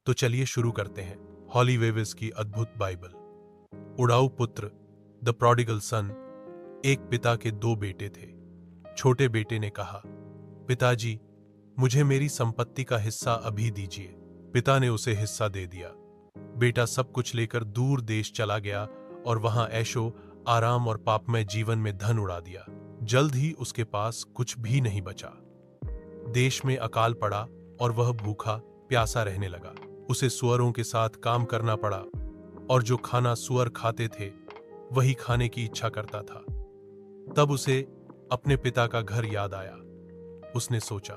तो चलिए शुरू करते हैं हॉली वेविस की अद्भुत बाइबल। उड़ाऊ पुत्र, द प्रोडिगल सन। एक पिता के दो बेटे थे। छोटे बेटे ने कहा, पिताजी, मुझे मेरी संपत्ति का हिस्सा अभी दीजिए। पिता ने उसे हिस्सा दे दिया। बेटा सब कुछ लेकर दूर देश चला गया और वहां ऐशो आराम और पापमय जीवन में धन उड़ा दिया। जल्द ही उसके पास कुछ भी नहीं बचा। देश में अकाल पड़ा और वह भूखा प्यासा रहने लगा। उसे सुअरों के साथ काम करना पड़ा और जो खाना सुअर खाते थे वही खाने की इच्छा करता था। तब उसे अपने पिता का घर याद आया। उसने सोचा,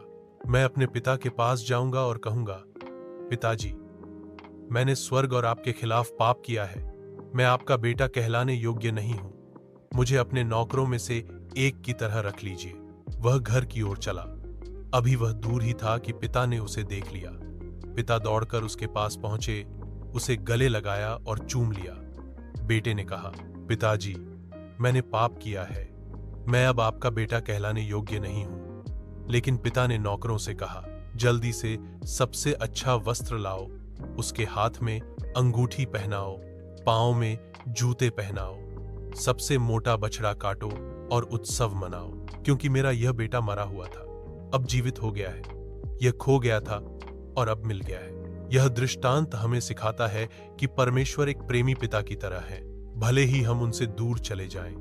मैं अपने पिता के पास जाऊंगा और कहूंगा, पिताजी, मैंने स्वर्ग और आपके खिलाफ पाप किया है। मैं आपका बेटा कहलाने योग्य नहीं हूं। मुझे अपने नौकरों में से एक की तरह रख लीजिए। वह घर की ओर चला। अभी वह दूर ही था कि पिता ने उसे देख लिया। पिता दौड़कर उसके पास पहुंचे, उसे गले लगाया और चूम लिया। बेटे ने कहा, पिताजी, मैंने पाप किया है। मैं अब आपका बेटा कहलाने योग्य नहीं हूं। लेकिन पिता ने नौकरों से कहा, जल्दी से सबसे अच्छा वस्त्र लाओ, उसके हाथ में अंगूठी पहनाओ, पांव में जूते पहनाओ, सबसे मोटा बछड़ा काटो और उत्सव मनाओ, क्योंकि मेरा यह बेटा मरा हुआ था, अब जीवित हो गया है। यह खो गया था और अब मिल गया है। यह दृष्टांत हमें सिखाता है कि परमेश्वर एक प्रेमी पिता की तरह है। भले ही हम उनसे दूर चले जाएं,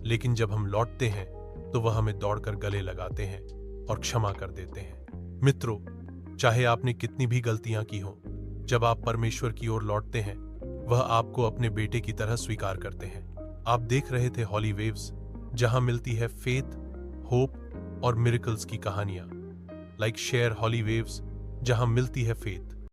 लेकिन जब हम लौटते हैं तो वह हमें दौड़कर गले लगाते हैं और क्षमा कर देते हैं। मित्रों, चाहे आपने कितनी भी गलतियां की हों, जब आप परमेश्वर की ओर लौटते हैं, वह आपको अपने बेटे की तरह स्वीकार करते हैं। आप देख रहे थे हॉली वेव्स, जहां मिलती है फेथ, होप और मिरेकल्स की कहानियां। लाइक शेयर हॉली वेव्स, जहां मिलती है फेथ।